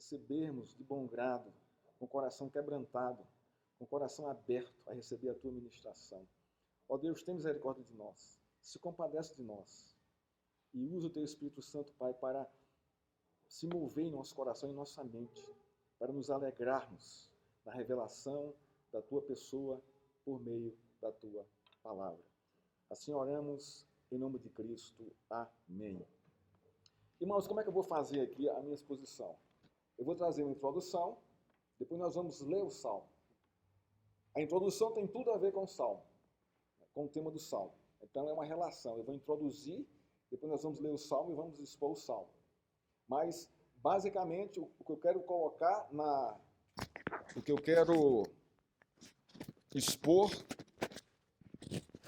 recebermos de bom grado, com o coração quebrantado, com o coração aberto a receber a tua ministração. Ó Deus, tem misericórdia de nós, se compadece de nós e usa o teu Espírito Santo, Pai, para se mover em nosso coração e em nossa mente, para nos alegrarmos na revelação da tua pessoa por meio da tua palavra. Assim oramos em nome de Cristo. Amém. Irmãos, como é que eu vou fazer aqui a minha exposição? Eu vou trazer uma introdução, depois nós vamos ler o Salmo. A introdução tem tudo a ver com o Salmo, com o tema do Salmo. Então é uma relação. Eu vou introduzir, depois nós vamos ler o Salmo e vamos expor o Salmo. Mas, basicamente, o que eu quero colocar o que eu quero expor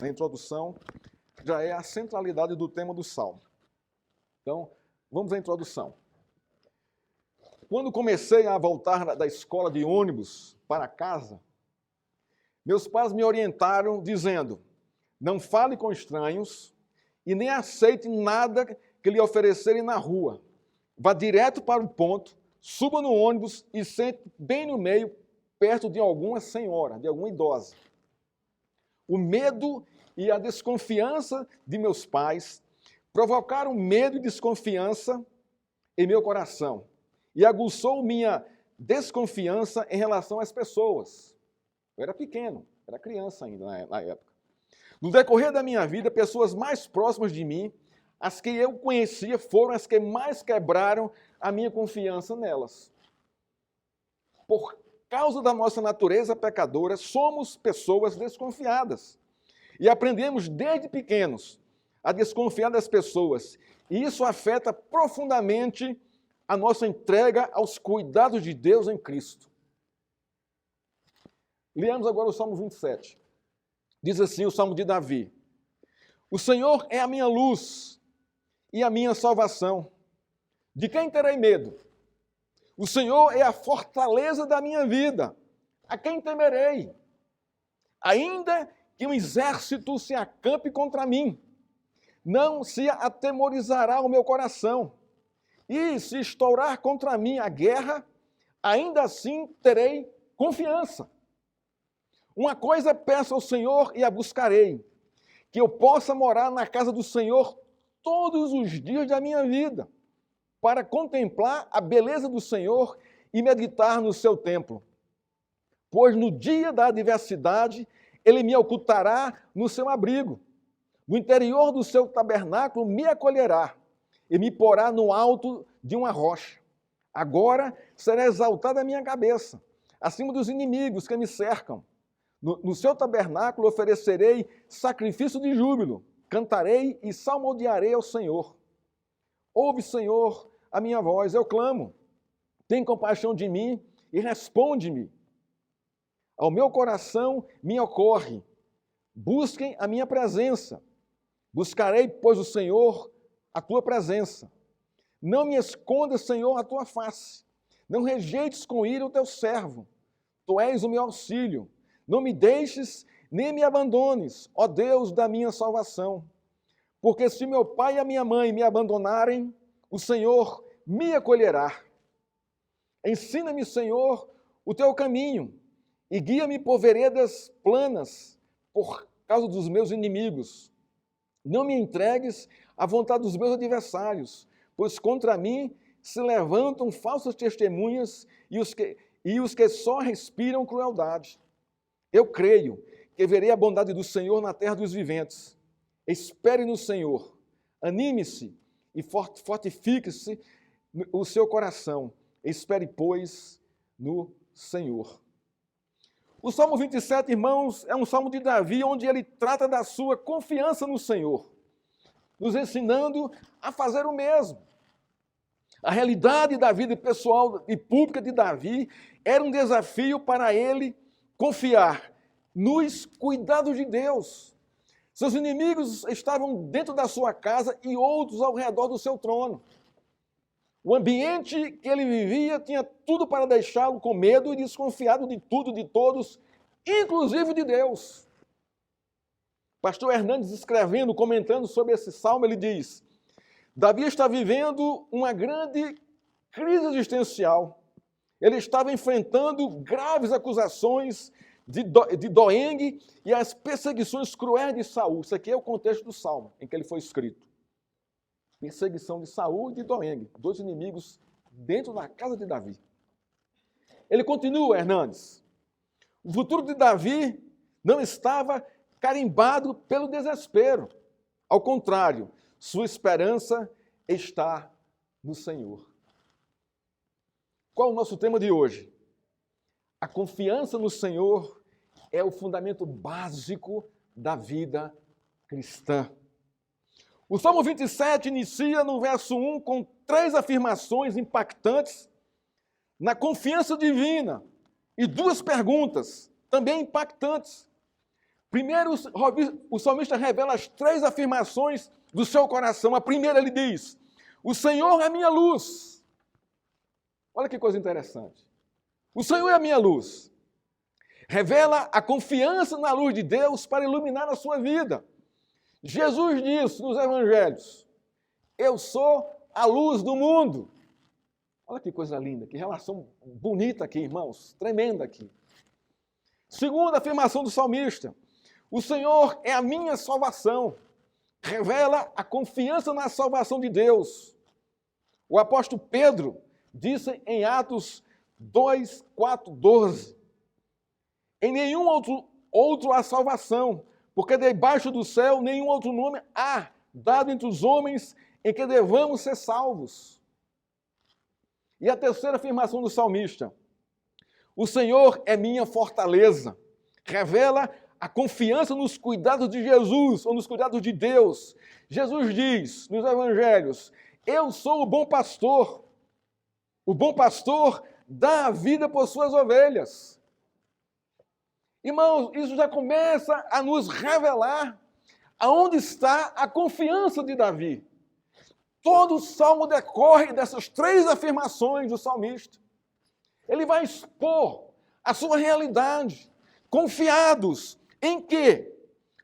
na introdução já é a centralidade do tema do Salmo. Então, vamos à introdução. Quando comecei a voltar da escola de ônibus para casa, meus pais me orientaram dizendo: não fale com estranhos e nem aceite nada que lhe oferecerem na rua. Vá direto para o ponto, suba no ônibus e sente bem no meio, perto de alguma senhora, de alguma idosa. O medo e a desconfiança de meus pais provocaram medo e desconfiança em meu coração e aguçou minha desconfiança em relação às pessoas. Eu era pequeno, era criança ainda na época. No decorrer da minha vida, pessoas mais próximas de mim, as que eu conhecia, foram as que mais quebraram a minha confiança nelas. Por causa da nossa natureza pecadora, somos pessoas desconfiadas. E aprendemos desde pequenos a desconfiar das pessoas. E isso afeta profundamente a nossa entrega aos cuidados de Deus em Cristo. Leamos agora o Salmo 27. Diz assim o Salmo de Davi: o Senhor é a minha luz e a minha salvação. De quem terei medo? O Senhor é a fortaleza da minha vida. A quem temerei? Ainda que um exército se acampe contra mim, não se atemorizará o meu coração. E se estourar contra mim a guerra, ainda assim terei confiança. Uma coisa peço ao Senhor e a buscarei, que eu possa morar na casa do Senhor todos os dias da minha vida, para contemplar a beleza do Senhor e meditar no seu templo. Pois no dia da adversidade, ele me ocultará no seu abrigo. No interior do seu tabernáculo me acolherá e me porá no alto de uma rocha. Agora será exaltada a minha cabeça, acima dos inimigos que me cercam. No seu tabernáculo oferecerei sacrifício de júbilo, cantarei e salmodiarei ao Senhor. Ouve, Senhor, a minha voz, eu clamo. Tem compaixão de mim e responde-me. Ao meu coração me ocorre. Busquem a minha presença. Buscarei, pois, o Senhor, a tua presença. Não me escondas, Senhor, a tua face. Não rejeites com ira o teu servo. Tu és o meu auxílio. Não me deixes, nem me abandones, ó Deus da minha salvação. Porque se meu pai e a minha mãe me abandonarem, o Senhor me acolherá. Ensina-me, Senhor, o teu caminho e guia-me por veredas planas por causa dos meus inimigos. Não me entregues à vontade dos meus adversários, pois contra mim se levantam falsas testemunhas e os que só respiram crueldade. Eu creio que verei a bondade do Senhor na terra dos viventes. Espere no Senhor, anime-se e fortifique-se o seu coração. Espere, pois, no Senhor. O Salmo 27, irmãos, é um salmo de Davi, onde ele trata da sua confiança no Senhor, nos ensinando a fazer o mesmo. A realidade da vida pessoal e pública de Davi era um desafio para ele confiar nos cuidados de Deus. Seus inimigos estavam dentro da sua casa e outros ao redor do seu trono. O ambiente que ele vivia tinha tudo para deixá-lo com medo e desconfiado de tudo, de todos, inclusive de Deus. Pastor Hernandes, escrevendo, comentando sobre esse salmo, ele diz: Davi está vivendo uma grande crise existencial ele estava enfrentando graves acusações de Doeg e as perseguições cruéis de Saul. Isso aqui é o contexto do Salmo em que ele foi escrito. Perseguição de Saul e de Doeg, dois inimigos dentro da casa de Davi. Ele continua, Hernandes. O futuro de Davi não estava carimbado pelo desespero. Ao contrário, sua esperança está no Senhor. Qual é o nosso tema de hoje? A confiança no Senhor é o fundamento básico da vida cristã. O Salmo 27 inicia no verso 1 com 3 afirmações impactantes na confiança divina e 2 perguntas também impactantes. Primeiro, o salmista revela as 3 afirmações do seu coração. A primeira, ele diz: o Senhor é minha luz. Olha que coisa interessante. O Senhor é a minha luz. Revela a confiança na luz de Deus para iluminar a sua vida. Jesus disse nos evangelhos: eu sou a luz do mundo. Olha que coisa linda, que relação bonita aqui, irmãos, tremenda aqui. Segunda afirmação do salmista: o Senhor é a minha salvação. Revela a confiança na salvação de Deus. O apóstolo Pedro disse em Atos 2, 4, 12: em nenhum outro há salvação, porque debaixo do céu nenhum outro nome há dado entre os homens em que devamos ser salvos. E a terceira afirmação do salmista: o Senhor é minha fortaleza. Revela a confiança nos cuidados de Jesus, ou nos cuidados de Deus. Jesus diz nos evangelhos: eu sou o bom pastor. O bom pastor dá a vida por suas ovelhas. Irmãos, isso já começa a nos revelar aonde está a confiança de Davi. Todo o salmo decorre dessas 3 afirmações do salmista. Ele vai expor a sua realidade, confiados em quê?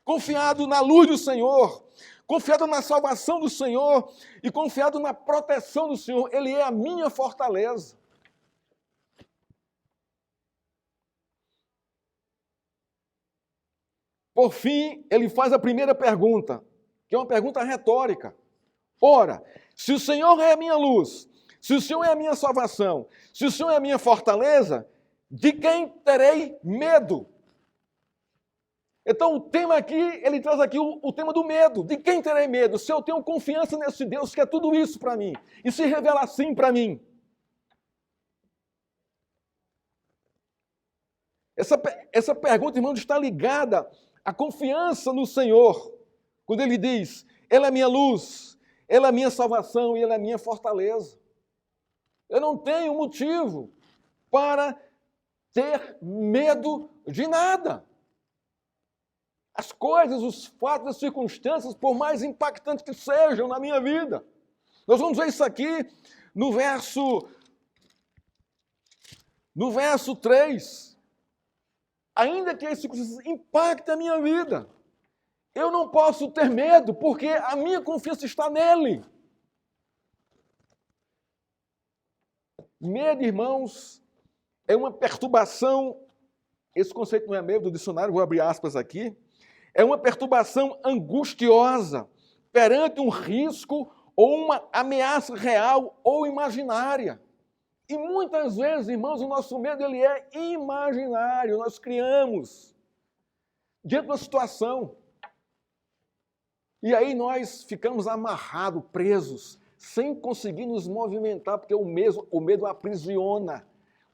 Confiado na luz do Senhor, confiado na salvação do Senhor e confiado na proteção do Senhor. Ele é a minha fortaleza. Por fim, ele faz a primeira pergunta, que é uma pergunta retórica. Ora, se o Senhor é a minha luz, se o Senhor é a minha salvação, se o Senhor é a minha fortaleza, de quem terei medo? Então o tema aqui, ele traz aqui o tema do medo. De quem terei medo? Se eu tenho confiança nesse Deus que é tudo isso para mim, e se revela assim para mim. Essa pergunta, irmão, está ligada à confiança no Senhor. Quando ele diz: Ele é minha luz, Ele é minha salvação e Ele é minha fortaleza. Eu não tenho motivo para ter medo de nada. As coisas, os fatos, as circunstâncias, por mais impactantes que sejam na minha vida. Nós vamos ver isso aqui no verso 3. Ainda que as circunstâncias impactem a minha vida, eu não posso ter medo, porque a minha confiança está nele. Medo, irmãos, é uma perturbação. Esse conceito não é meu, do dicionário, vou abrir aspas aqui. É uma perturbação angustiosa perante um risco ou uma ameaça real ou imaginária. E muitas vezes, irmãos, o nosso medo ele é imaginário. Nós criamos diante de uma situação. E aí nós ficamos amarrados, presos, sem conseguir nos movimentar, porque o medo aprisiona.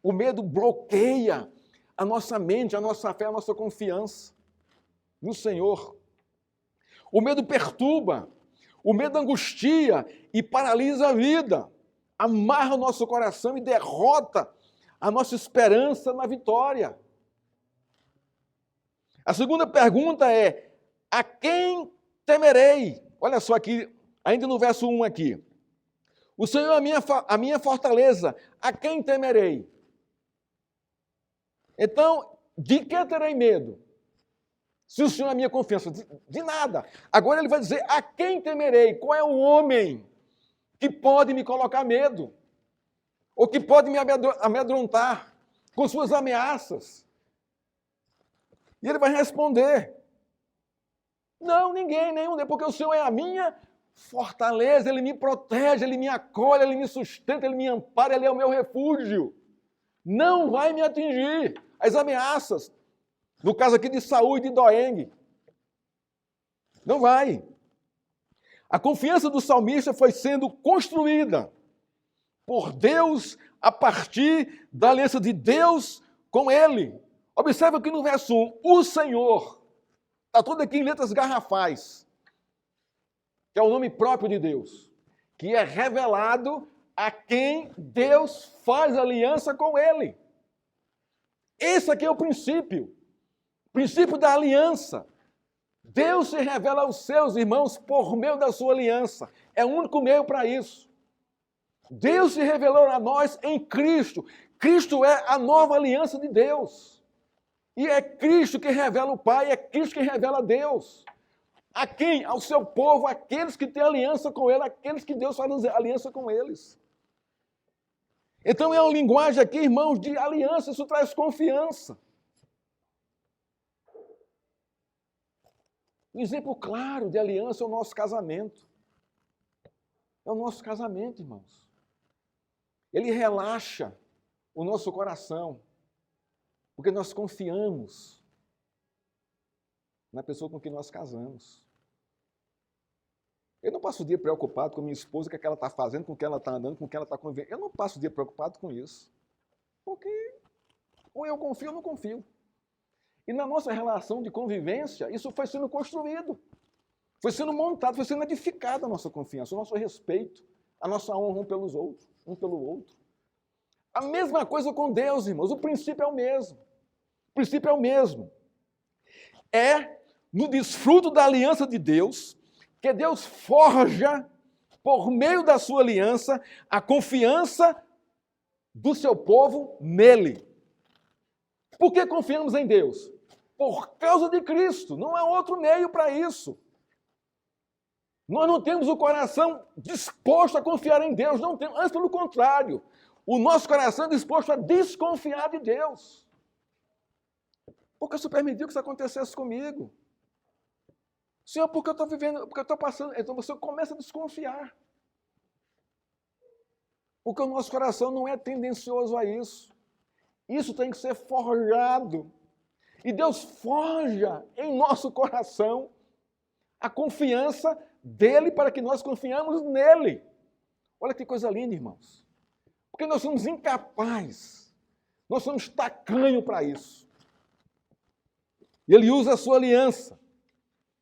O medo bloqueia a nossa mente, a nossa fé, a nossa confiança no Senhor. O medo perturba, o medo angustia e paralisa a vida, amarra o nosso coração e derrota a nossa esperança na vitória. A segunda pergunta é: a quem temerei? Olha só aqui, ainda no verso 1 aqui. O Senhor é a minha fortaleza, a quem temerei? Então, de que terei medo? Se o Senhor é a minha confiança, de nada. Agora ele vai dizer: a quem temerei? Qual é o homem que pode me colocar medo? ou que pode me amedrontar com suas ameaças. E ele vai responder: não, ninguém, nenhum deles, porque o Senhor é a minha fortaleza, Ele me protege, Ele me acolhe, Ele me sustenta, Ele me ampara, Ele é o meu refúgio. Não vai me atingir as ameaças, no caso aqui de Saul e de Doeg. Não vai. A confiança do salmista foi sendo construída por Deus a partir da aliança de Deus com ele. Observa que no verso 1, o Senhor, está tudo aqui em letras garrafais, que é o nome próprio de Deus, que é revelado a quem Deus faz aliança com ele. Esse aqui é o princípio da aliança. Deus se revela aos seus irmãos por meio da sua aliança. É o único meio para isso. Deus se revelou a nós em Cristo. Cristo é a nova aliança de Deus. E é Cristo que revela o Pai, é Cristo que revela a Deus. A quem? Ao seu povo, aqueles que têm aliança com Ele, aqueles que Deus faz aliança com eles. Então é uma linguagem aqui, irmãos, de aliança, isso traz confiança. Um exemplo claro de aliança é o nosso casamento. É o nosso casamento, irmãos. Ele relaxa o nosso coração, porque nós confiamos na pessoa com quem nós casamos. Eu não passo o dia preocupado com a minha esposa, com o que ela está fazendo, com o que ela está andando, com o que ela está convivendo. Eu não passo o dia preocupado com isso. Porque ou eu confio ou não confio. E na nossa relação de convivência, isso foi sendo construído. Foi sendo montado, foi sendo edificada a nossa confiança, o nosso respeito, a nossa honra um pelo outro. A mesma coisa com Deus, irmãos. O princípio é o mesmo. O princípio é o mesmo. É no desfruto da aliança de Deus que Deus forja, por meio da sua aliança, a confiança do seu povo nele. Por que confiamos em Deus? Por causa de Cristo. Não há outro meio para isso. Nós não temos o coração disposto a confiar em Deus. Não temos, antes pelo contrário. O nosso coração é disposto a desconfiar de Deus. Porque o Senhor permitiu que isso acontecesse comigo. Senhor, porque eu estou vivendo, porque eu estou passando. Então você começa a desconfiar. Porque o nosso coração não é tendencioso a isso. Isso tem que ser forjado. E Deus forja em nosso coração a confiança dele para que nós confiamos nele. Olha que coisa linda, irmãos. Porque nós somos incapazes. Nós somos tacanho para isso. E ele usa a sua aliança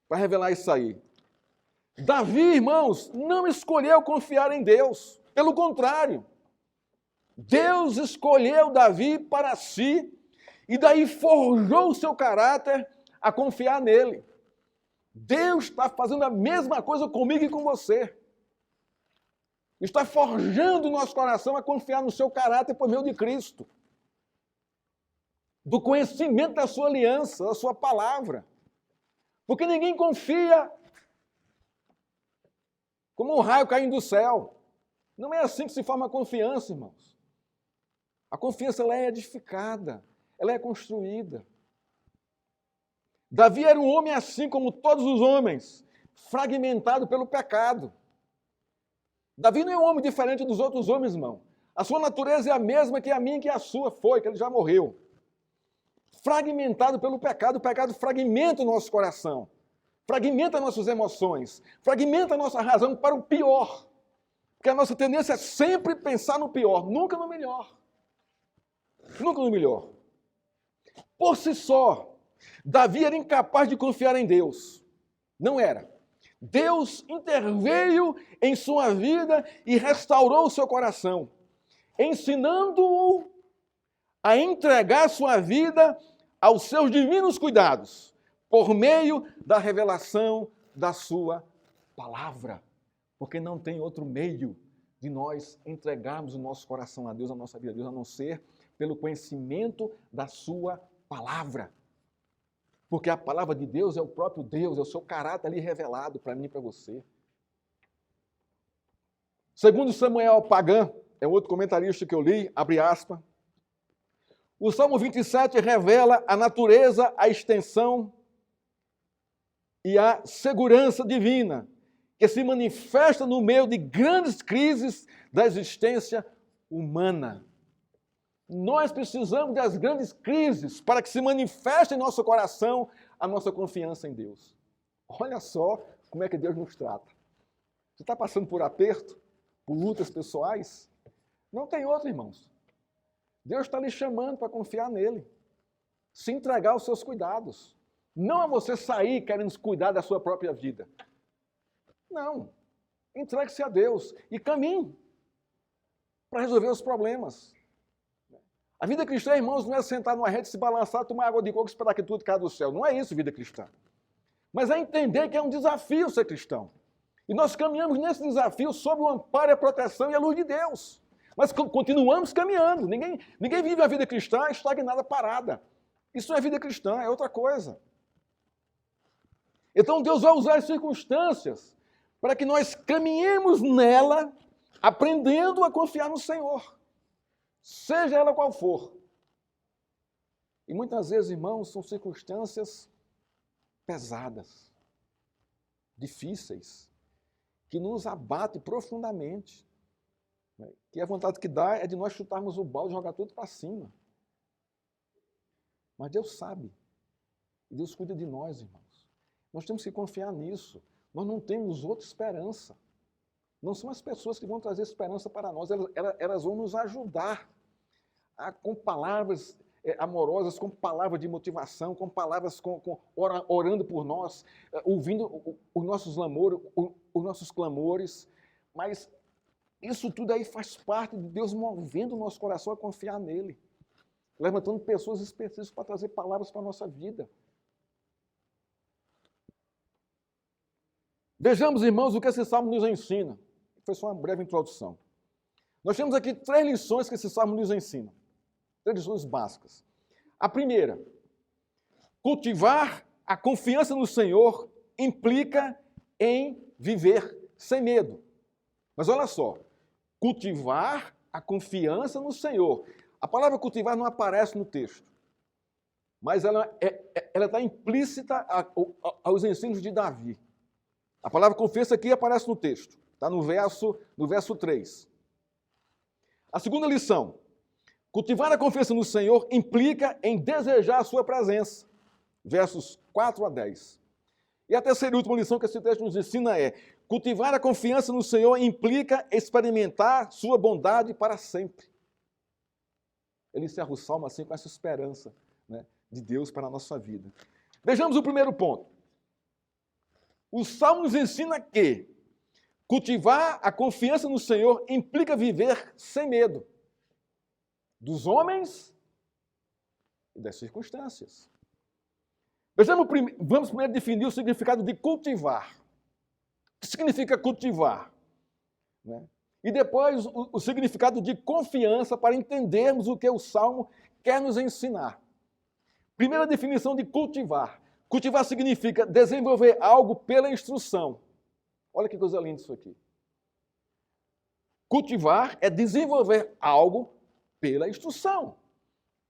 para revelar isso aí. Davi, irmãos, não escolheu confiar em Deus. Pelo contrário. Deus escolheu Davi para si e daí forjou o seu caráter a confiar nele. Deus está fazendo a mesma coisa comigo e com você. Está forjando o nosso coração a confiar no seu caráter por meio de Cristo. Do conhecimento da sua aliança, da sua palavra. Porque ninguém confia como um raio caindo do céu. Não é assim que se forma a confiança, irmãos. A confiança ela é edificada, ela é construída. Davi era um homem assim como todos os homens, fragmentado pelo pecado. Davi não é um homem diferente dos outros homens, irmão. A sua natureza é a mesma que a minha e que a sua foi, que ele já morreu. Fragmentado pelo pecado, o pecado fragmenta o nosso coração, fragmenta nossas emoções, fragmenta a nossa razão para o pior. Porque a nossa tendência é sempre pensar no pior, nunca no melhor. Nunca no melhor. Por si só, Davi era incapaz de confiar em Deus. Não era. Deus interveio em sua vida e restaurou o seu coração, ensinando-o a entregar sua vida aos seus divinos cuidados, por meio da revelação da sua palavra. Porque não tem outro meio de nós entregarmos o nosso coração a Deus, a nossa vida a Deus, a não ser pelo conhecimento da sua palavra. Porque a palavra de Deus é o próprio Deus, é o seu caráter ali revelado para mim e para você. Segundo Samuel pagã, é um outro comentarista que eu li, abre aspas. O Salmo 27 revela a natureza, a extensão e a segurança divina, que se manifesta no meio de grandes crises da existência humana. Nós precisamos das grandes crises para que se manifeste em nosso coração a nossa confiança em Deus. Olha só como é que Deus nos trata. Você está passando por aperto, por lutas pessoais? Não tem outro, irmãos. Deus está lhe chamando para confiar nele. Se entregar aos seus cuidados. Não é você sair querendo cuidar da sua própria vida. Não. Entregue-se a Deus e caminhe para resolver os problemas. A vida cristã, irmãos, não é sentar numa rede, se balançar, tomar água de coco e esperar que tudo caia do céu. Não é isso, vida cristã. Mas é entender que é um desafio ser cristão. E nós caminhamos nesse desafio sob o amparo, a proteção e a luz de Deus. Mas continuamos caminhando. Ninguém vive a vida cristã estagnada, parada. Isso não é vida cristã, é outra coisa. Então Deus vai usar as circunstâncias para que nós caminhemos nela, aprendendo a confiar no Senhor. Seja ela qual for. E muitas vezes, irmãos, são circunstâncias pesadas, difíceis, que nos abatem profundamente. Que a vontade que dá é de nós chutarmos o balde e jogar tudo para cima. Mas Deus sabe. E Deus cuida de nós, irmãos. Nós temos que confiar nisso. Nós não temos outra esperança. Não são as pessoas que vão trazer esperança para nós. Elas vão nos ajudar com palavras amorosas, com palavras de motivação, com palavras orando por nós, ouvindo os nossos clamores. Mas isso tudo aí faz parte de Deus movendo o nosso coração a confiar nele. Levantando pessoas específicas para trazer palavras para a nossa vida. Vejamos, irmãos, o que esse salmo nos ensina. Foi só uma breve introdução. Nós temos aqui 3 lições que esse salmo nos ensina. 3 lições básicas. A primeira, cultivar a confiança no Senhor implica em viver sem medo. Mas olha só, cultivar a confiança no Senhor. A palavra cultivar não aparece no texto, mas ela está implícita aos ensinos de Davi. A palavra confiança aqui aparece no texto, está no verso 3. A segunda lição, cultivar a confiança no Senhor implica em desejar a sua presença, versos 4 a 10. E a terceira e última lição que esse texto nos ensina é: cultivar a confiança no Senhor implica experimentar sua bondade para sempre. Ele encerra o salmo assim com essa esperança, né, de Deus para a nossa vida. Vejamos o primeiro ponto. O salmo nos ensina que cultivar a confiança no Senhor implica viver sem medo dos homens e das circunstâncias. Vamos primeiro definir o significado de cultivar. O que significa cultivar? Né? E depois o significado de confiança para entendermos o que o Salmo quer nos ensinar. Primeira definição de cultivar. Cultivar significa desenvolver algo pela instrução. Olha que coisa linda isso aqui. Cultivar é desenvolver algo pela instrução.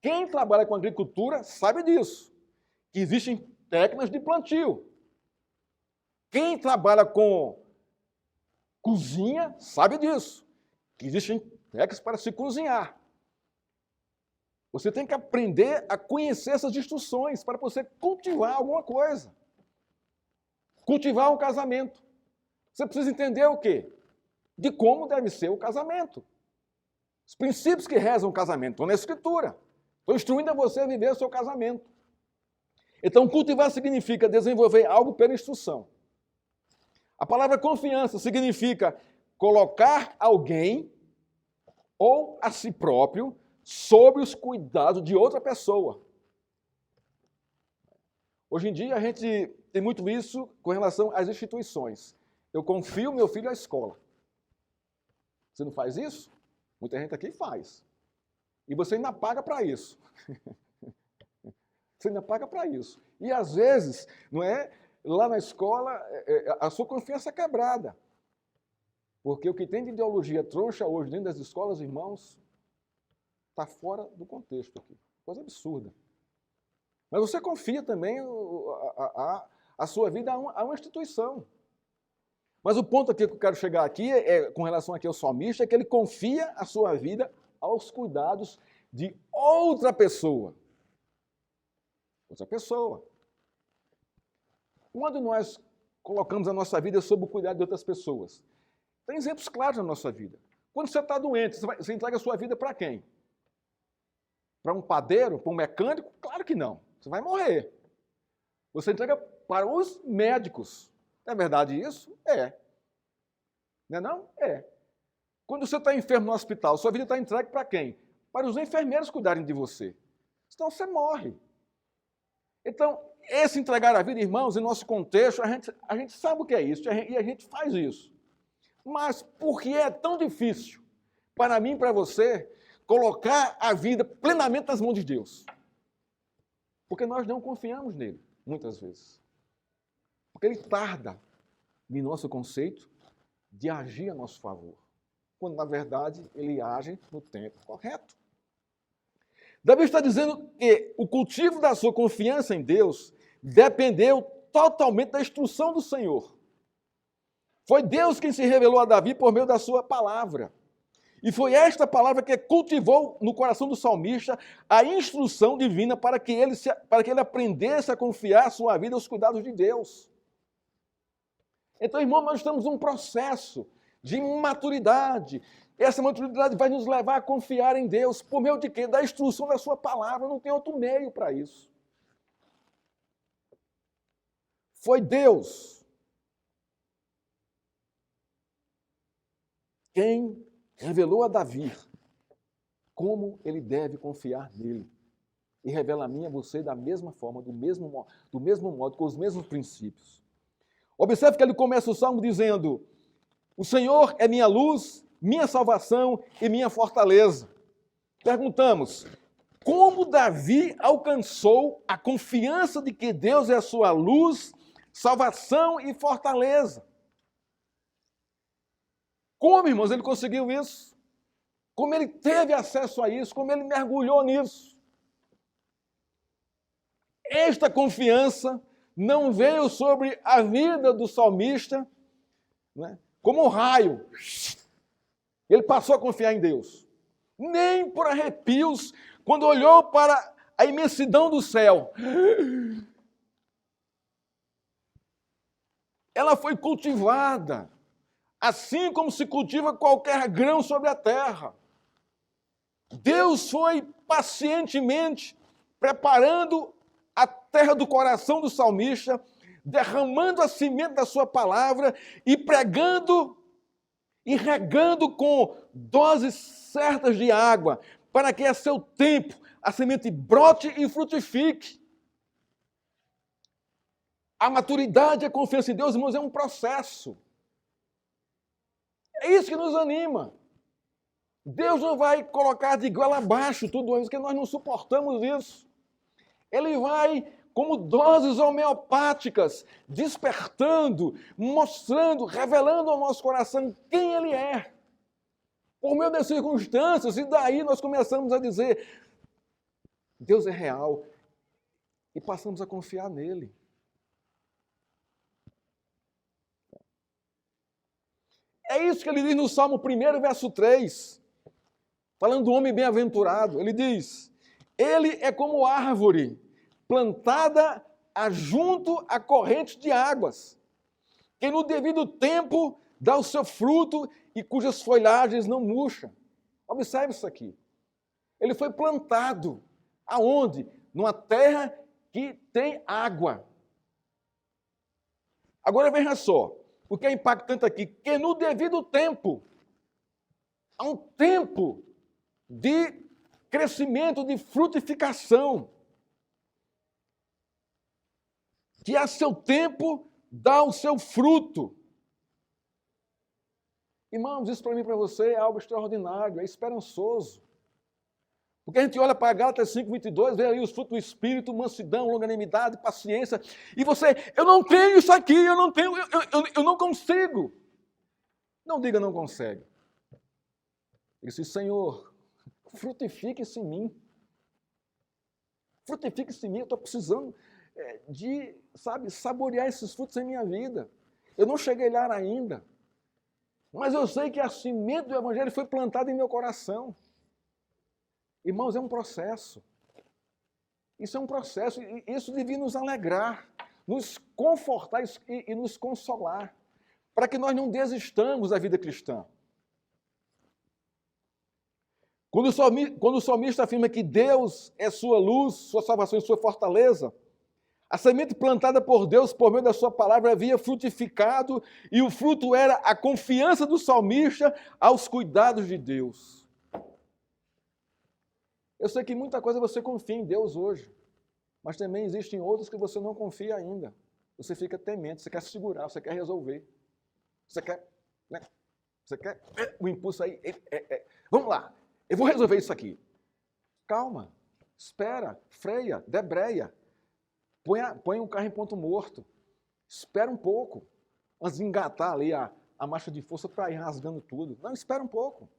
Quem trabalha com agricultura sabe disso, que existem técnicas de plantio. Quem trabalha com cozinha sabe disso, que existem técnicas para se cozinhar. Você tem que aprender a conhecer essas instruções para você cultivar alguma coisa. Cultivar um casamento. Você precisa entender o quê? De como deve ser o casamento. Os princípios que rezam o casamento estão na Escritura. Estou instruindo a você a viver o seu casamento. Então, cultivar significa desenvolver algo pela instrução. A palavra confiança significa colocar alguém ou a si próprio sob os cuidados de outra pessoa. Hoje em dia, a gente tem muito isso com relação às instituições. Eu confio meu filho à escola. Você não faz isso? Muita gente aqui faz. E você ainda paga para isso. Você ainda paga para isso. E às vezes, não é, lá na escola, a sua confiança é quebrada. Porque o que tem de ideologia troncha hoje dentro das escolas, irmãos, está fora do contexto aqui. Coisa absurda. Mas você confia também a sua vida a uma instituição. Mas o ponto aqui que eu quero chegar aqui, com relação aqui ao salmista, é que ele confia a sua vida aos cuidados de outra pessoa. Outra pessoa. Quando nós colocamos a nossa vida sob o cuidado de outras pessoas, tem exemplos claros na nossa vida. Quando você está doente, você entrega a sua vida para quem? Para um padeiro? Para um mecânico? Claro que não. Você vai morrer. Você entrega para os médicos. É verdade isso? É. Não é não? É. Quando você está enfermo no hospital, sua vida está entregue para quem? Para os enfermeiros cuidarem de você. Senão você morre. Então, esse entregar a vida, irmãos, em nosso contexto, a gente sabe o que é isso e a gente faz isso. Mas por que é tão difícil para mim e para você colocar a vida plenamente nas mãos de Deus? Porque nós não confiamos nele, muitas vezes. Porque ele tarda, em nosso conceito, de agir a nosso favor. Quando, na verdade, ele age no tempo correto. Davi está dizendo que o cultivo da sua confiança em Deus dependeu totalmente da instrução do Senhor. Foi Deus quem se revelou a Davi por meio da sua palavra. E foi esta palavra que cultivou no coração do salmista a instrução divina para que ele aprendesse a confiar a sua vida aos cuidados de Deus. Então, irmão, nós estamos num processo de maturidade. Essa maturidade vai nos levar a confiar em Deus. Por meio de quê? Da instrução da sua palavra. Não tem outro meio para isso. Foi Deus quem revelou a Davi como ele deve confiar nele. E revela a mim e a você da mesma forma, do mesmo modo, com os mesmos princípios. Observe que ele começa o salmo dizendo: o Senhor é minha luz, minha salvação e minha fortaleza. Perguntamos, como Davi alcançou a confiança de que Deus é a sua luz, salvação e fortaleza? Como, irmãos, ele conseguiu isso? Como ele teve acesso a isso? Como ele mergulhou nisso? Esta confiança não veio sobre a vida do salmista, né, como um raio. Ele passou a confiar em Deus. Nem por arrepios, quando olhou para a imensidão do céu. Ela foi cultivada, assim como se cultiva qualquer grão sobre a terra. Deus foi pacientemente preparando a terra do coração do salmista, derramando a semente da sua palavra e pregando e regando com doses certas de água, para que a seu tempo a semente brote e frutifique. A maturidade e a confiança em Deus, irmãos, é um processo. É isso que nos anima. Deus não vai colocar de goela abaixo tudo isso, porque nós não suportamos isso. Ele vai, como doses homeopáticas, despertando, mostrando, revelando ao nosso coração quem Ele é. Por meio das circunstâncias, e daí nós começamos a dizer, Deus é real, e passamos a confiar nele. É isso que ele diz no Salmo 1, verso 3, falando do homem bem-aventurado. Ele diz, ele é como árvore plantada junto a correntes de águas, que no devido tempo dá o seu fruto e cujas folhagens não murcham. Observe isso aqui. Ele foi plantado aonde? Numa terra que tem água. Agora veja só, o que é impactante aqui, que no devido tempo, há um tempo de crescimento, de frutificação, que a seu tempo dá o seu fruto. Irmãos, isso para mim e para você é algo extraordinário, é esperançoso. Porque a gente olha para Gálatas 5:22, vê aí os frutos do Espírito, mansidão, longanimidade, paciência, e você, eu não tenho isso aqui, eu não tenho, eu não consigo. Não diga não consegue. Ele disse, Senhor, frutifique-se em mim. Frutifique-se em mim, eu estou precisando de, saborear esses frutos em minha vida. Eu não cheguei lá ainda. Mas eu sei que a semente do Evangelho foi plantada em meu coração. Irmãos, é um processo. Isso é um processo, e isso devia nos alegrar, nos confortar e nos consolar, para que nós não desistamos da vida cristã. Quando o salmista afirma que Deus é sua luz, sua salvação e sua fortaleza, a semente plantada por Deus por meio da sua palavra havia frutificado e o fruto era a confiança do salmista aos cuidados de Deus. Eu sei que muita coisa você confia em Deus hoje, mas também existem outras que você não confia ainda. Você fica temente, você quer segurar, você quer resolver. Você quer, né? Você quer o impulso aí. Vamos lá, eu vou resolver isso aqui. Calma, espera, freia, debreia. Põe o carro em ponto morto. Espera um pouco, antes de engatar ali a marcha de força para ir rasgando tudo. Não, espera um pouco.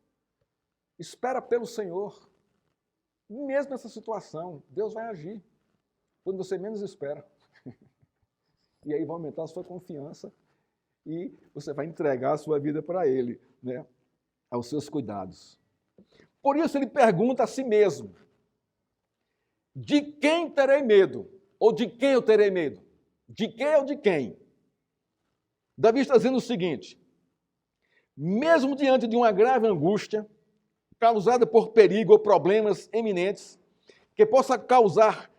Espera pelo Senhor. Mesmo nessa situação, Deus vai agir. Quando você menos espera. E aí vai aumentar a sua confiança e você vai entregar a sua vida para Ele, né? Aos seus cuidados. Por isso ele pergunta a si mesmo, de quem terei medo? Ou de quem eu terei medo? De quem ou de quem? Davi está dizendo o seguinte, mesmo diante de uma grave angústia, causada por perigo ou problemas eminentes, que possa causar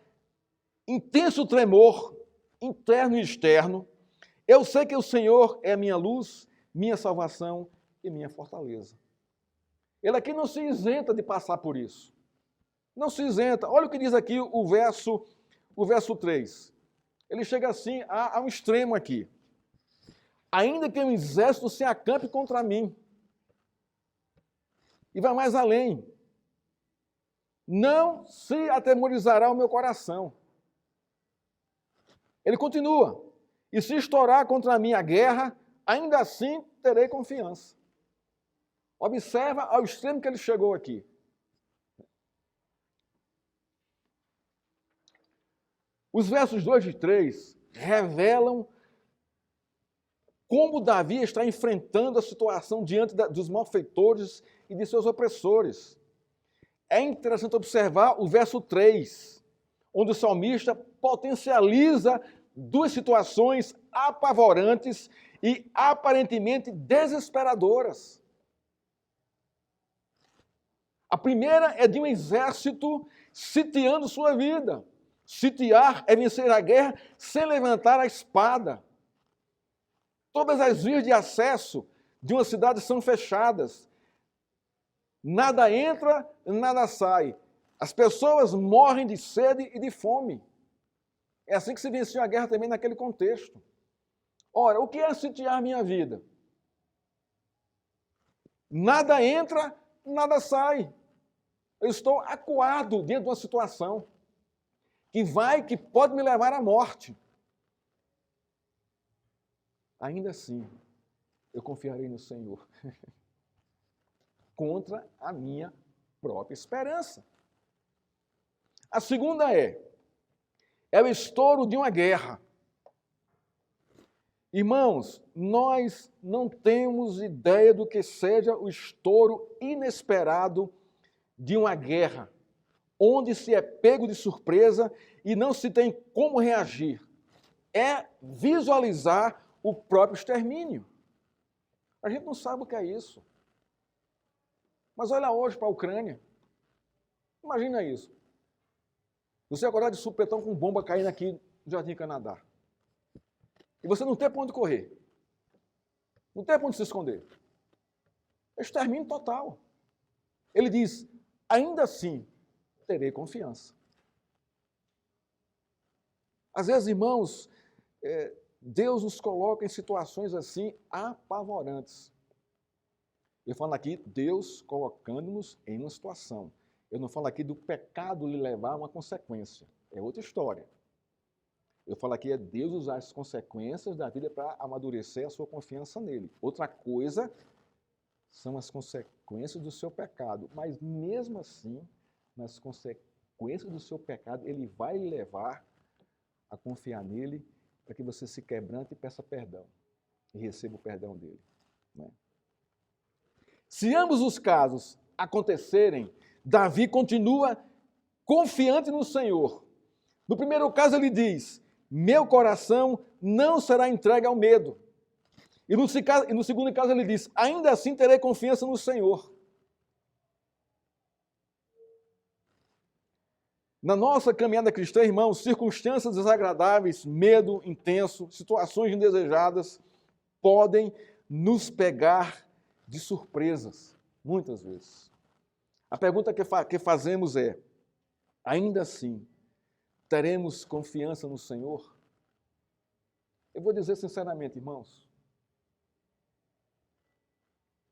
intenso tremor interno e externo, eu sei que o Senhor é a minha luz, minha salvação e minha fortaleza. Ele aqui não se isenta de passar por isso. Não se isenta. Olha o que diz aqui o verso 3. Ele chega assim a um extremo aqui. Ainda que um exército se acampe contra mim. E vai mais além. Não se atemorizará o meu coração. Ele continua. E se estourar contra mim a guerra, ainda assim terei confiança. Observa ao extremo que ele chegou aqui. Os versos 2 e 3 revelam como Davi está enfrentando a situação diante dos malfeitores e de seus opressores. É interessante observar o verso 3, onde o salmista potencializa duas situações apavorantes e aparentemente desesperadoras. A primeira é de um exército sitiando sua vida. Sitiar é vencer a guerra sem levantar a espada. Todas as vias de acesso de uma cidade são fechadas. Nada entra, nada sai. As pessoas morrem de sede e de fome. É assim que se venceu a guerra também naquele contexto. Ora, o que é sitiar minha vida? Nada entra, nada sai. Eu estou acuado dentro de uma situação que pode me levar à morte. Ainda assim, eu confiarei no Senhor contra a minha própria esperança. A segunda é o estouro de uma guerra. Irmãos, nós não temos ideia do que seja o estouro inesperado de uma guerra, onde se é pego de surpresa e não se tem como reagir. É visualizar o próprio extermínio. A gente não sabe o que é isso. Mas olha hoje para a Ucrânia. Imagina isso. Você acordar de supetão com bomba caindo aqui no Jardim Canadá. E você não tem para onde correr. Não tem para onde se esconder. É extermínio total. Ele diz, ainda assim, terei confiança. Às vezes, irmãos, Deus nos coloca em situações assim apavorantes. Eu falo aqui, Deus colocando-nos em uma situação. Eu não falo aqui do pecado lhe levar a uma consequência. É outra história. Eu falo aqui, é Deus usar as consequências da vida para amadurecer a sua confiança nele. Outra coisa são as consequências do seu pecado, mas mesmo assim, nas consequências do seu pecado, ele vai lhe levar a confiar nele para que você se quebrante e peça perdão e receba o perdão dele. Né? Se ambos os casos acontecerem, Davi continua confiante no Senhor. No primeiro caso ele diz, meu coração não será entregue ao medo. E no segundo caso ele diz, ainda assim terei confiança no Senhor. Na nossa caminhada cristã, irmãos, circunstâncias desagradáveis, medo intenso, situações indesejadas, podem nos pegar de surpresas, muitas vezes. A pergunta que fazemos é, ainda assim, teremos confiança no Senhor? Eu vou dizer sinceramente, irmãos,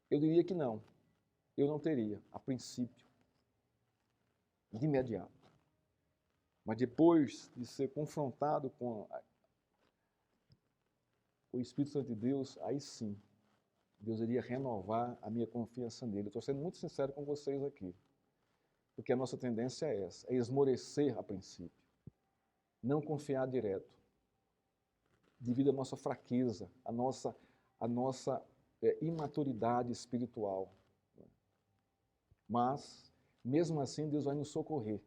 eu diria que não. Eu não teria, a princípio, de imediato. Mas depois de ser confrontado com o Espírito Santo de Deus, aí sim, Deus iria renovar a minha confiança nele. Eu estou sendo muito sincero com vocês aqui. Porque a nossa tendência é essa, é esmorecer a princípio. Não confiar direto. Devido à nossa fraqueza, à nossa imaturidade espiritual. Mas, mesmo assim, Deus vai nos socorrer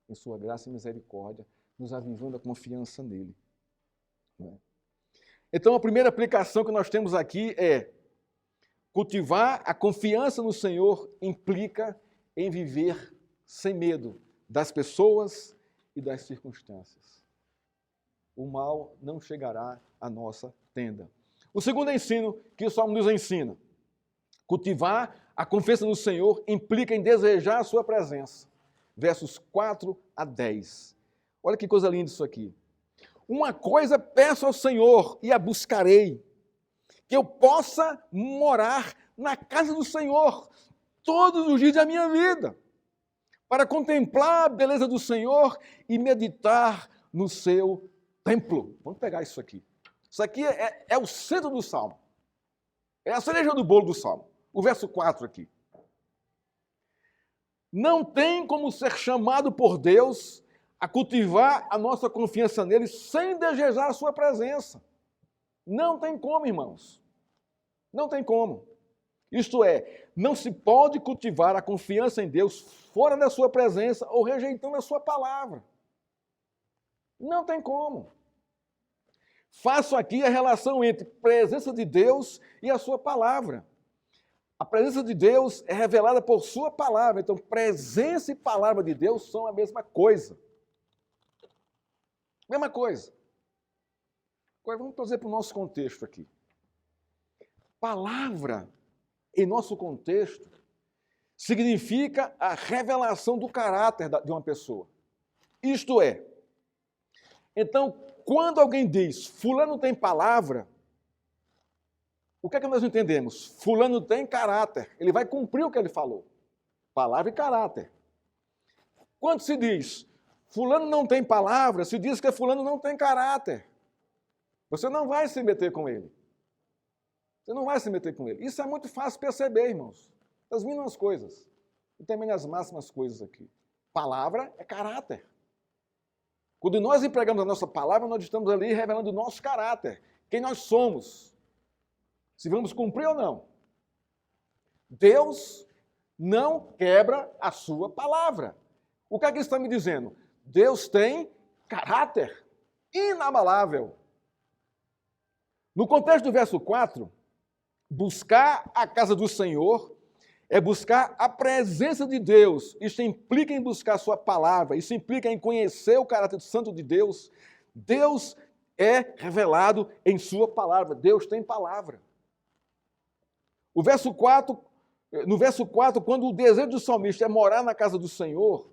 em sua graça e misericórdia, nos avivando a confiança nele. Então, a primeira aplicação que nós temos aqui é cultivar a confiança no Senhor implica em viver sem medo das pessoas e das circunstâncias. O mal não chegará à nossa tenda. O segundo ensino que o Salmo nos ensina, cultivar a confiança no Senhor implica em desejar a sua presença. Versos 4 a 10. Olha que coisa linda isso aqui. Uma coisa peço ao Senhor e a buscarei, que eu possa morar na casa do Senhor todos os dias da minha vida, para contemplar a beleza do Senhor e meditar no seu templo. Vamos pegar isso aqui. Isso aqui é o centro do Salmo. É a cereja do bolo do Salmo. O verso 4 aqui. Não tem como ser chamado por Deus a cultivar a nossa confiança nele sem desejar a sua presença. Não tem como, irmãos. Não tem como. Isto é, não se pode cultivar a confiança em Deus fora da sua presença ou rejeitando a sua palavra. Não tem como. Faço aqui a relação entre presença de Deus e a sua palavra. A presença de Deus é revelada por sua palavra. Então, presença e palavra de Deus são a mesma coisa. Mesma coisa. Agora, vamos trazer para o nosso contexto aqui. Palavra, em nosso contexto, significa a revelação do caráter de uma pessoa. Isto é, então, quando alguém diz, fulano tem palavra, o que é que nós entendemos? Fulano tem caráter, ele vai cumprir o que ele falou. Palavra e caráter. Quando se diz, fulano não tem palavra, se diz que fulano não tem caráter. Você não vai se meter com ele. Você não vai se meter com ele. Isso é muito fácil perceber, irmãos. As mínimas coisas. E também as máximas coisas aqui. Palavra é caráter. Quando nós empregamos a nossa palavra, nós estamos ali revelando o nosso caráter. Quem nós somos. Se vamos cumprir ou não. Deus não quebra a sua palavra. O que é que ele está me dizendo? Deus tem caráter inabalável. No contexto do verso 4, buscar a casa do Senhor é buscar a presença de Deus. Isso implica em buscar a sua palavra, isso implica em conhecer o caráter santo de Deus. Deus é revelado em sua palavra. Deus tem palavra. No verso 4, quando o desejo do salmista é morar na casa do Senhor,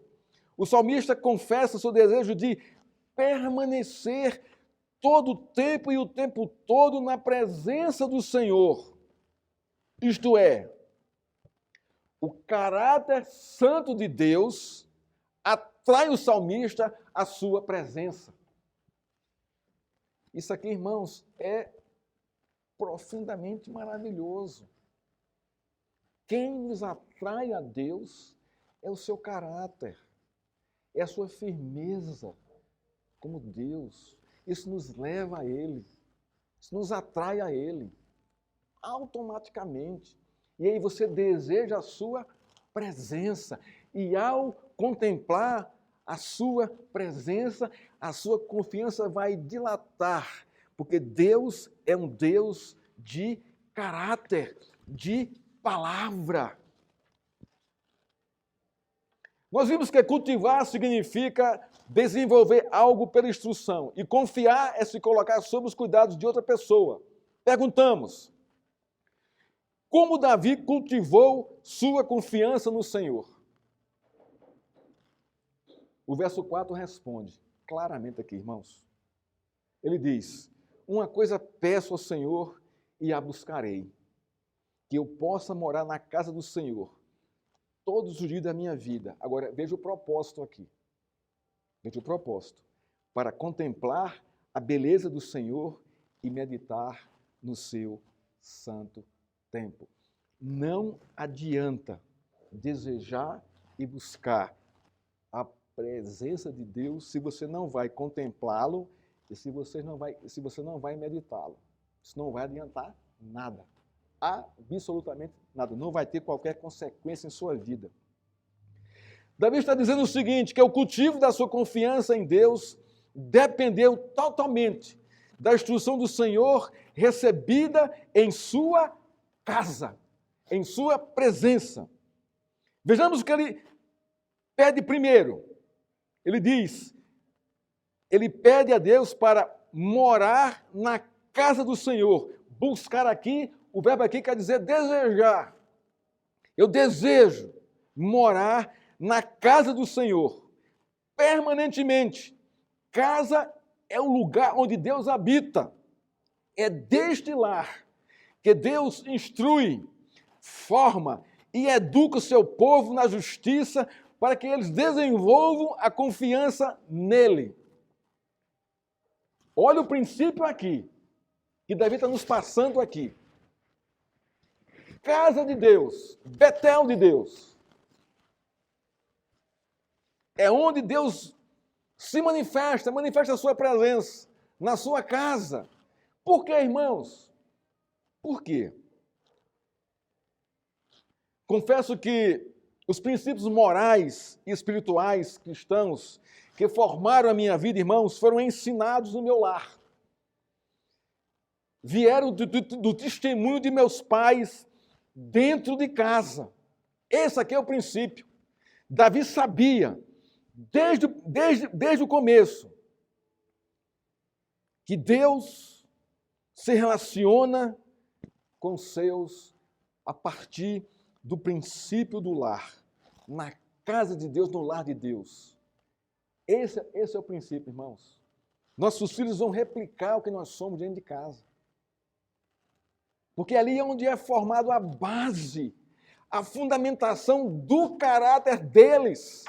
o salmista confessa seu desejo de permanecer todo o tempo e o tempo todo na presença do Senhor. Isto é, o caráter santo de Deus atrai o salmista à sua presença. Isso aqui, irmãos, é profundamente maravilhoso. Quem nos atrai a Deus é o seu caráter, é a sua firmeza como Deus. Isso nos leva a Ele, isso nos atrai a Ele, automaticamente. E aí você deseja a sua presença. E ao contemplar a sua presença, a sua confiança vai dilatar, porque Deus é um Deus de caráter, de palavra. Nós vimos que cultivar significa desenvolver algo pela instrução, e confiar é se colocar sob os cuidados de outra pessoa. Perguntamos: como Davi cultivou sua confiança no Senhor? O verso 4 responde claramente aqui, irmãos. Ele diz: uma coisa peço ao Senhor e a buscarei, que eu possa morar na casa do Senhor todos os dias da minha vida. Agora, veja o propósito aqui. Veja o propósito. Para contemplar a beleza do Senhor e meditar no seu santo tempo. Não adianta desejar e buscar a presença de Deus se você não vai contemplá-lo e se você não vai meditá-lo. Isso não vai adiantar nada. Absolutamente nada. Não vai ter qualquer consequência em sua vida. Davi está dizendo o seguinte, que o cultivo da sua confiança em Deus dependeu totalmente da instrução do Senhor recebida em sua casa, em sua presença. Vejamos o que ele pede primeiro. Ele diz, ele pede a Deus para morar na casa do Senhor. Buscar aqui, o verbo aqui quer dizer desejar. Eu desejo morar na casa do Senhor, permanentemente. Casa é o lugar onde Deus habita. É deste lar que Deus instrui, forma e educa o seu povo na justiça para que eles desenvolvam a confiança nele. Olha o princípio aqui, que Davi está nos passando aqui. Casa de Deus, Betel de Deus. É onde Deus se manifesta a sua presença, na sua casa. Por quê, irmãos? Por quê? Confesso que os princípios morais e espirituais cristãos que formaram a minha vida, irmãos, foram ensinados no meu lar. Vieram do testemunho de meus pais dentro de casa. Esse aqui é o princípio. Davi sabia, desde o começo, que Deus se relaciona com os seus a partir do princípio do lar, na casa de Deus, no lar de Deus. Esse é o princípio, irmãos. Nossos filhos vão replicar o que nós somos dentro de casa. Porque ali é onde é formado a base, a fundamentação do caráter deles.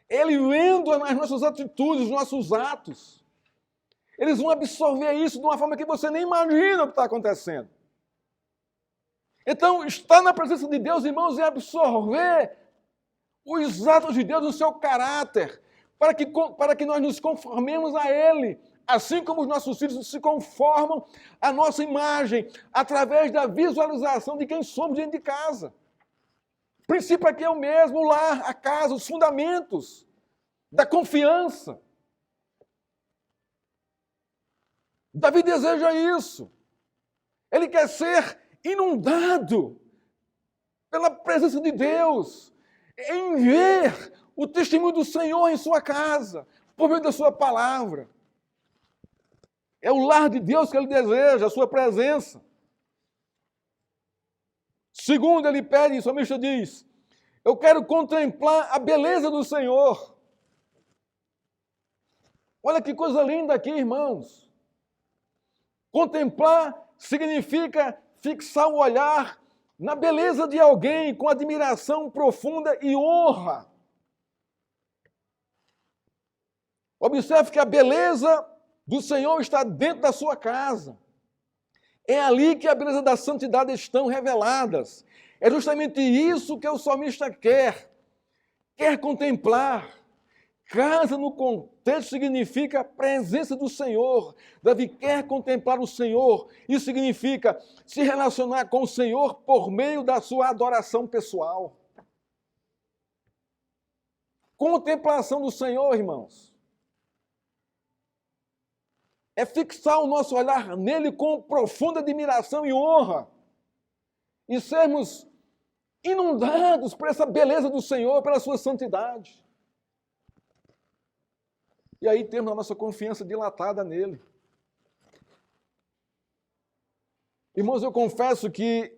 Ele vendo as nossas atitudes, os nossos atos, eles vão absorver isso de uma forma que você nem imagina o que está acontecendo. Então, estar na presença de Deus, irmãos, é absorver os atos de Deus no seu caráter, para que nós nos conformemos a Ele, assim como os nossos filhos se conformam à nossa imagem, através da visualização de quem somos dentro de casa. O princípio aqui é o mesmo, o lar, a casa, os fundamentos da confiança. Davi deseja isso. Ele quer ser inundado pela presença de Deus, em ver o testemunho do Senhor em sua casa, por meio da sua palavra. É o lar de Deus que ele deseja, a sua presença. Segundo, ele pede, o salmista diz, eu quero contemplar a beleza do Senhor. Olha que coisa linda aqui, irmãos. Contemplar significa fixar o olhar na beleza de alguém com admiração profunda e honra. Observe que a beleza do Senhor está dentro da sua casa. É ali que a beleza da santidade estão reveladas. É justamente isso que o salmista quer. Quer contemplar. Casa no contexto significa a presença do Senhor. Davi quer contemplar o Senhor. Isso significa se relacionar com o Senhor por meio da sua adoração pessoal. Contemplação do Senhor, irmãos, é fixar o nosso olhar nele com profunda admiração e honra. E sermos inundados por essa beleza do Senhor, pela sua santidade. E aí temos a nossa confiança dilatada nele. Irmãos, eu confesso que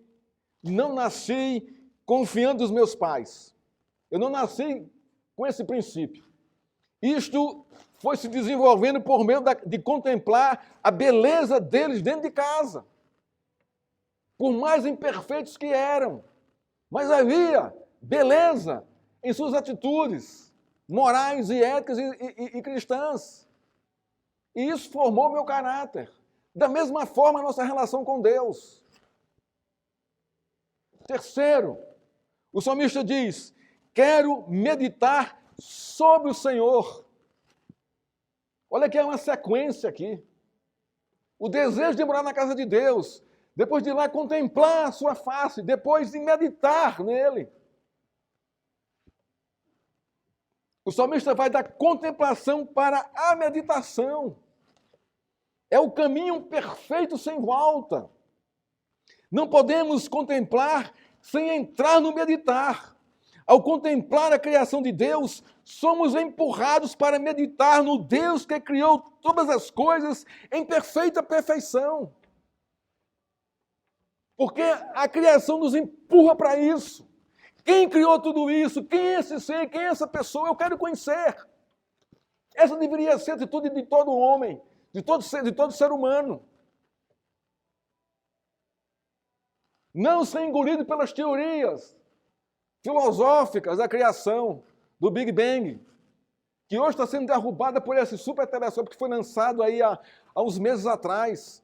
não nasci confiando nos meus pais. Eu não nasci com esse princípio. Isto foi se desenvolvendo por meio de contemplar a beleza deles dentro de casa. Por mais imperfeitos que eram. Mas havia beleza em suas atitudes morais e éticas e cristãs. E isso formou meu caráter. Da mesma forma, a nossa relação com Deus. Terceiro, o salmista diz: quero meditar sobre o Senhor. Olha que é uma sequência aqui. O desejo de morar na casa de Deus, depois de ir lá contemplar a sua face, depois de meditar nele. O salmista vai da contemplação para a meditação. É o caminho perfeito sem volta. Não podemos contemplar sem entrar no meditar. Ao contemplar a criação de Deus, somos empurrados para meditar no Deus que criou todas as coisas em perfeita perfeição. Porque a criação nos empurra para isso. Quem criou tudo isso? Quem é esse ser? Quem é essa pessoa? Eu quero conhecer. Essa deveria ser a atitude de todo homem, de todo ser humano. Não ser engolido pelas teorias filosóficas da criação, do Big Bang, que hoje está sendo derrubada por esse super telescópio que foi lançado aí há uns meses atrás,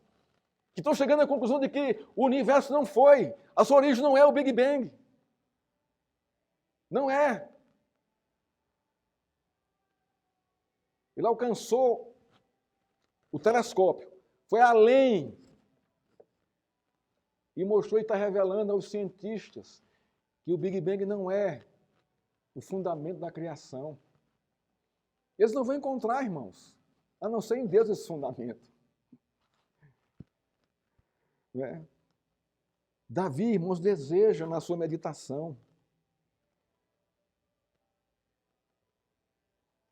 que estão chegando à conclusão de que o universo não foi, a sua origem não é o Big Bang. Não é. Ele alcançou o telescópio, foi além e mostrou e está revelando aos cientistas que o Big Bang não é o fundamento da criação. Eles não vão encontrar, irmãos, a não ser em Deus esse fundamento. Né? Davi, irmãos, deseja na sua meditação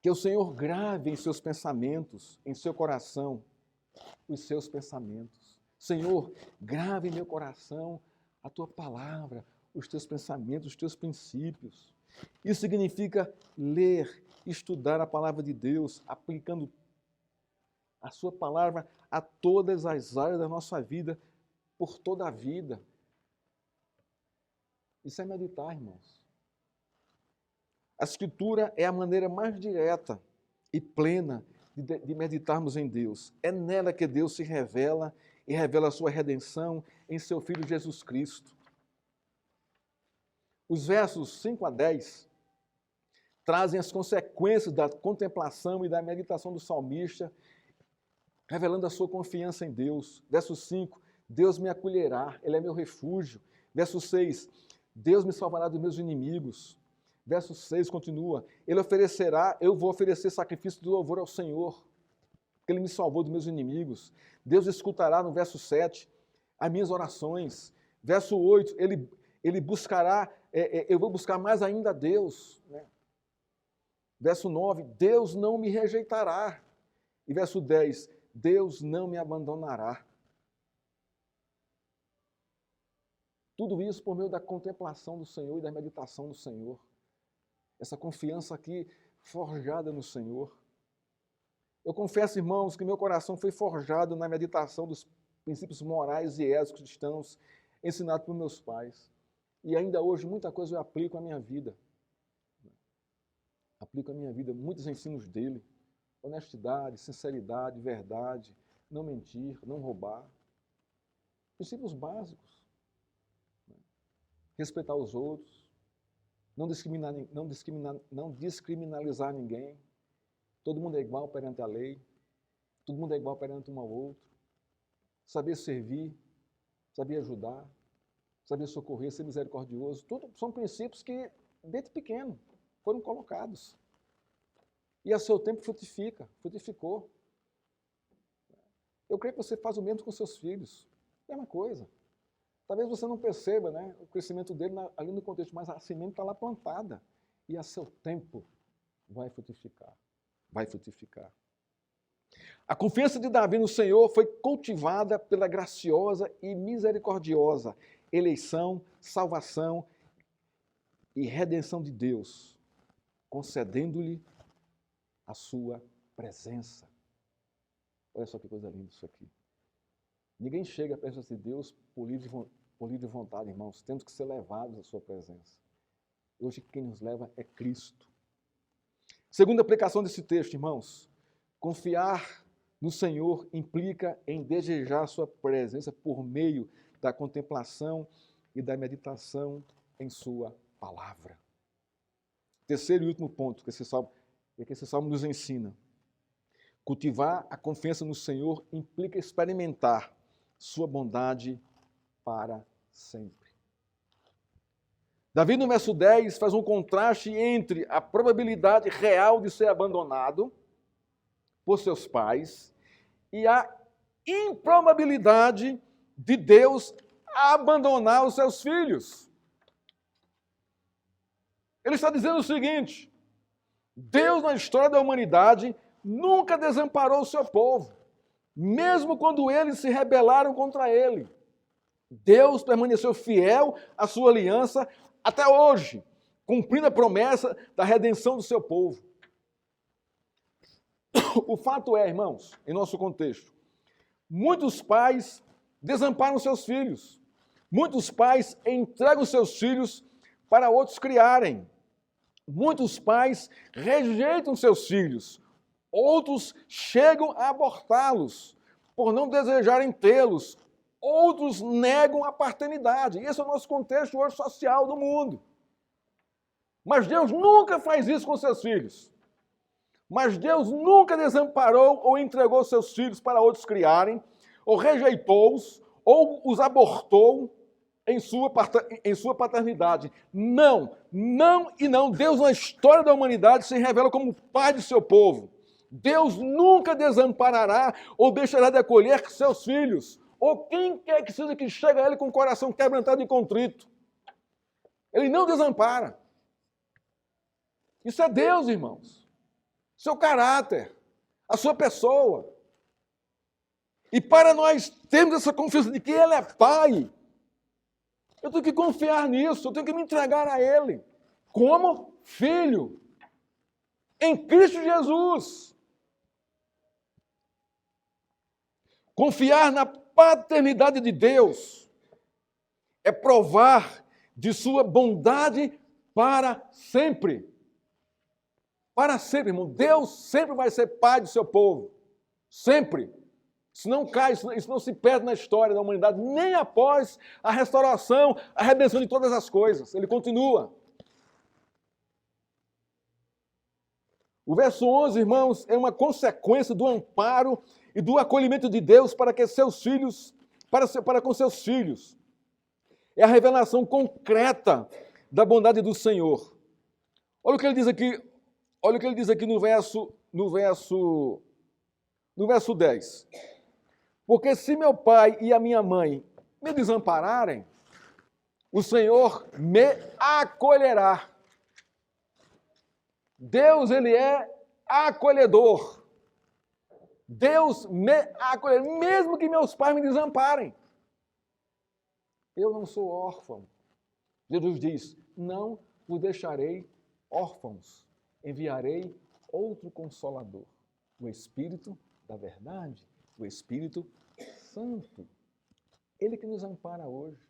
que o Senhor grave em seus pensamentos, em seu coração, os seus pensamentos. Senhor, grave em meu coração a tua palavra, os teus pensamentos, os teus princípios. Isso significa ler, estudar a palavra de Deus, aplicando a sua palavra a todas as áreas da nossa vida, por toda a vida. Isso é meditar, irmãos. A Escritura é a maneira mais direta e plena de meditarmos em Deus. É nela que Deus se revela e revela a sua redenção em seu Filho Jesus Cristo. Os versos 5 a 10 trazem as consequências da contemplação e da meditação do salmista, revelando a sua confiança em Deus. Verso 5, Deus me acolherá, Ele é meu refúgio. Verso 6, Deus me salvará dos meus inimigos. Verso 6 continua, eu vou oferecer sacrifício de louvor ao Senhor, porque Ele me salvou dos meus inimigos. Deus escutará, no verso 7, as minhas orações. Verso 8, Ele buscará, eu vou buscar mais ainda a Deus. Né? Verso 9, Deus não me rejeitará. E verso 10, Deus não me abandonará. Tudo isso por meio da contemplação do Senhor e da meditação do Senhor. Essa confiança aqui forjada no Senhor. Eu confesso, irmãos, que meu coração foi forjado na meditação dos princípios morais e éticos cristãos ensinados por meus pais. E ainda hoje muita coisa eu aplico à minha vida. Aplico à minha vida muitos ensinos dele. Honestidade, sinceridade, verdade, não mentir, não roubar. Princípios básicos. respeitar os outros, não descriminalizar ninguém. Todo mundo é igual perante a lei, todo mundo é igual perante um ao outro. Saber servir, saber ajudar, saber socorrer, ser misericordioso, tudo são princípios que, desde pequeno, foram colocados. E a seu tempo frutificou. Eu creio que você faz o mesmo com seus filhos. Mesma coisa. Talvez você não perceba, né, o crescimento dele ali no contexto, mas a semente está lá plantada. E a seu tempo vai frutificar. Vai frutificar. A confiança de Davi no Senhor foi cultivada pela graciosa e misericordiosa eleição, salvação e redenção de Deus, concedendo-lhe a sua presença. Olha só que coisa linda isso aqui. Ninguém chega à presença de Deus por livre vontade, irmãos. Temos que ser levados à sua presença. Hoje quem nos leva é Cristo. Segunda aplicação desse texto, irmãos. Confiar no Senhor implica em desejar a sua presença por meio da contemplação e da meditação em sua palavra. Terceiro e último ponto que esse salmo nos ensina. Cultivar a confiança no Senhor implica experimentar sua bondade para sempre. Davi, no verso 10, faz um contraste entre a probabilidade real de ser abandonado por seus pais e a improbabilidade de Deus abandonar os seus filhos. Ele está dizendo o seguinte: Deus, na história da humanidade, nunca desamparou o seu povo, mesmo quando eles se rebelaram contra ele. Deus permaneceu fiel à sua aliança até hoje, cumprindo a promessa da redenção do seu povo. O fato é, irmãos, em nosso contexto, muitos pais desamparam seus filhos. Muitos pais entregam seus filhos para outros criarem. Muitos pais rejeitam seus filhos. Outros chegam a abortá-los por não desejarem tê-los. Outros negam a paternidade. Esse é o nosso contexto hoje social do mundo. Mas Deus nunca faz isso com seus filhos. Mas Deus nunca desamparou ou entregou seus filhos para outros criarem, ou rejeitou-os, ou os abortou em sua paternidade. Não, não e não. Deus, na história da humanidade, se revela como pai de seu povo. Deus nunca desamparará ou deixará de acolher seus filhos, ou quem quer que seja que chegue a ele com o coração quebrantado e contrito. Ele não desampara. Isso é Deus, irmãos. Seu caráter, a sua pessoa. E para nós termos essa confiança de que Ele é Pai, eu tenho que confiar nisso, eu tenho que me entregar a Ele como filho em Cristo Jesus. Confiar na paternidade de Deus é provar de sua bondade para sempre. Para sempre, irmão. Deus sempre vai ser pai do seu povo. Sempre. Isso não cai, isso não se perde na história da humanidade, nem após a restauração, a redenção de todas as coisas. Ele continua. O verso 11, irmãos, é uma consequência do amparo e do acolhimento de Deus para que seus filhos, para com seus filhos. É a revelação concreta da bondade do Senhor. Olha o que ele diz aqui. Olha o que ele diz aqui no verso 10. Porque se meu pai e a minha mãe me desampararem, o Senhor me acolherá. Deus, Ele é acolhedor. Deus me acolherá, mesmo que meus pais me desamparem. Eu não sou órfão. Jesus diz, não vos deixarei órfãos. Enviarei outro Consolador, o Espírito da verdade, o Espírito Santo. Ele que nos ampara hoje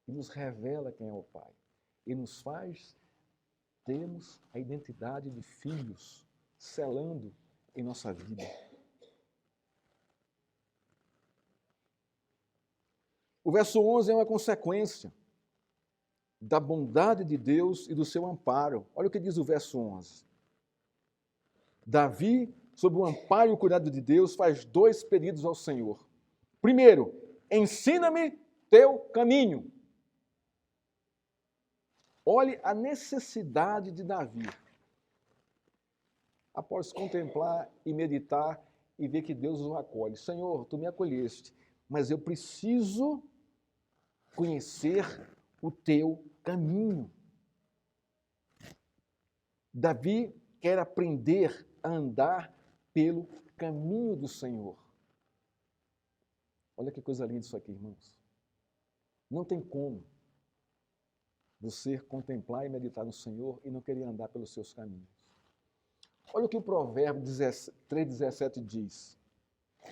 e nos revela quem é o Pai. E nos faz termos a identidade de filhos, selando em nossa vida. O verso 11 é uma consequência. da bondade de Deus e do seu amparo. Olha o que diz o verso 11. Davi, sob o amparo e o cuidado de Deus, faz 2 pedidos ao Senhor. Primeiro, ensina-me teu caminho. Olhe a necessidade de Davi. Após contemplar e meditar e ver que Deus o acolhe. Senhor, tu me acolheste, mas eu preciso conhecer o teu caminho. Davi quer aprender a andar pelo caminho do Senhor. Olha que coisa linda isso aqui, irmãos. Não tem como você contemplar e meditar no Senhor e não querer andar pelos seus caminhos. Olha o que o Provérbio 3,17 diz,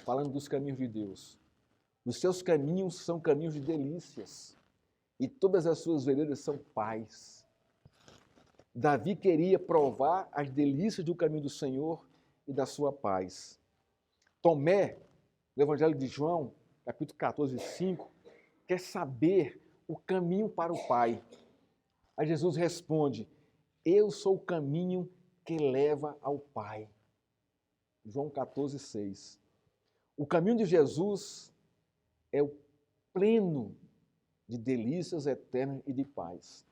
falando dos caminhos de Deus. Os seus caminhos são caminhos de delícias, e todas as suas veredas são paz. Davi queria provar as delícias do caminho do Senhor e da sua paz. Tomé, no Evangelho de João, capítulo 14, 5, quer saber o caminho para o Pai. Aí Jesus responde, eu sou o caminho que leva ao Pai. João 14, 6. O caminho de Jesus é o pleno de delícias eternas e de paz.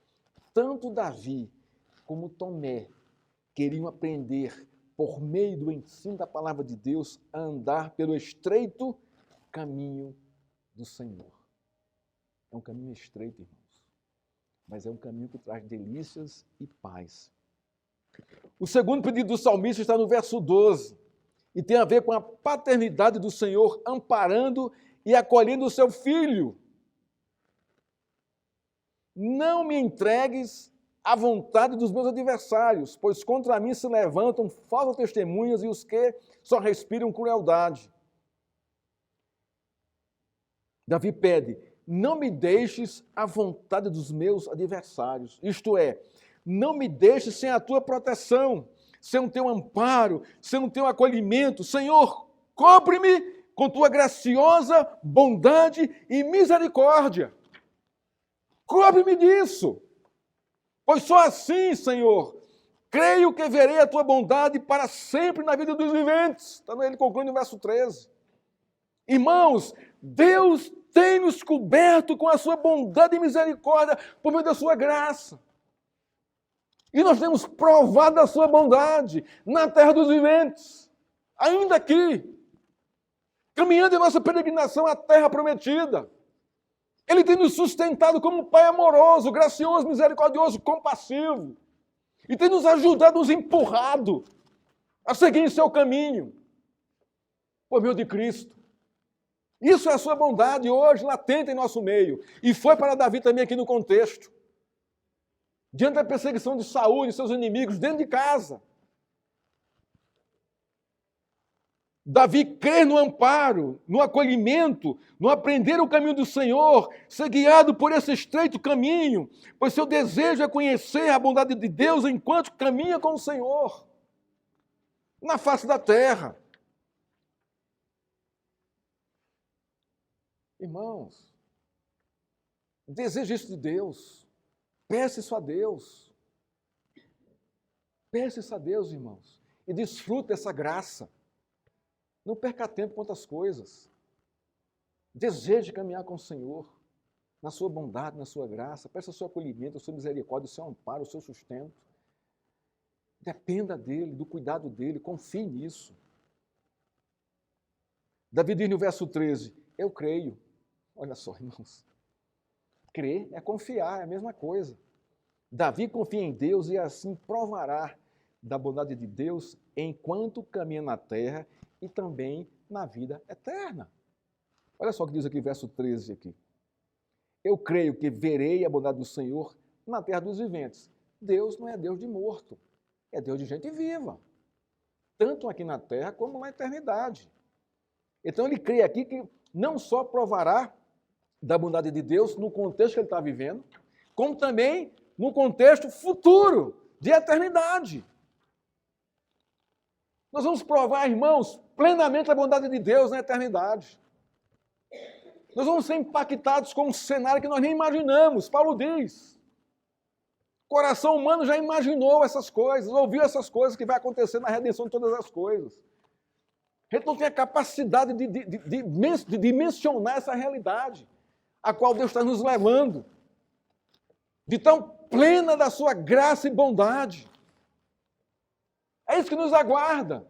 Tanto Davi como Tomé queriam aprender, por meio do ensino da palavra de Deus, a andar pelo estreito caminho do Senhor. É um caminho estreito, irmãos, mas é um caminho que traz delícias e paz. O segundo pedido do salmista está no verso 12 e tem a ver com a paternidade do Senhor amparando e acolhendo o seu filho. Não me entregues à vontade dos meus adversários, pois contra mim se levantam falsas testemunhas e os que só respiram crueldade. Davi pede, não me deixes à vontade dos meus adversários, isto é, não me deixes sem a tua proteção, sem o teu amparo, sem o teu acolhimento. Senhor, cobre-me com tua graciosa bondade e misericórdia. Cobre-me disso, pois só assim, Senhor, creio que verei a tua bondade para sempre na vida dos viventes. Ele conclui no verso 13. Irmãos, Deus tem nos coberto com a sua bondade e misericórdia por meio da sua graça. E nós temos provado a sua bondade na terra dos viventes, ainda aqui, caminhando em nossa peregrinação à terra prometida. Ele tem nos sustentado como um Pai amoroso, gracioso, misericordioso, compassivo. E tem nos ajudado, nos empurrado a seguir em seu caminho, por meio de Cristo. Isso é a sua bondade hoje latente em nosso meio. E foi para Davi também aqui no contexto. Diante da perseguição de Saul e seus inimigos, dentro de casa. Davi crê no amparo, no acolhimento, no aprender o caminho do Senhor, ser guiado por esse estreito caminho, pois seu desejo é conhecer a bondade de Deus enquanto caminha com o Senhor, na face da terra. Irmãos, deseje isso de Deus. Peça isso a Deus. Peça isso a Deus, irmãos. E desfrute dessa graça. Não perca tempo com outras coisas. Deseje caminhar com o Senhor, na sua bondade, na sua graça. Peça o seu acolhimento, a sua misericórdia, o seu amparo, o seu sustento. Dependa dele, do cuidado dele, confie nisso. Davi diz no verso 13, eu creio. Olha só, irmãos. Crer é confiar, é a mesma coisa. Davi confia em Deus e assim provará da bondade de Deus enquanto caminha na terra e também na vida eterna. Olha só o que diz aqui, verso 13 aqui. Eu creio que verei a bondade do Senhor na terra dos viventes. Deus não é Deus de morto, é Deus de gente viva. Tanto aqui na terra como na eternidade. Então ele crê aqui que não só provará da bondade de Deus no contexto que ele está vivendo, como também no contexto futuro, de eternidade. Nós vamos provar, irmãos, plenamente a bondade de Deus na eternidade. Nós vamos ser impactados com um cenário que nós nem imaginamos. Paulo diz, coração humano já imaginou essas coisas, ouviu essas coisas que vai acontecer na redenção de todas as coisas. A gente não tem a capacidade de dimensionar essa realidade a qual Deus está nos levando, de tão plena da sua graça e bondade. É isso que nos aguarda.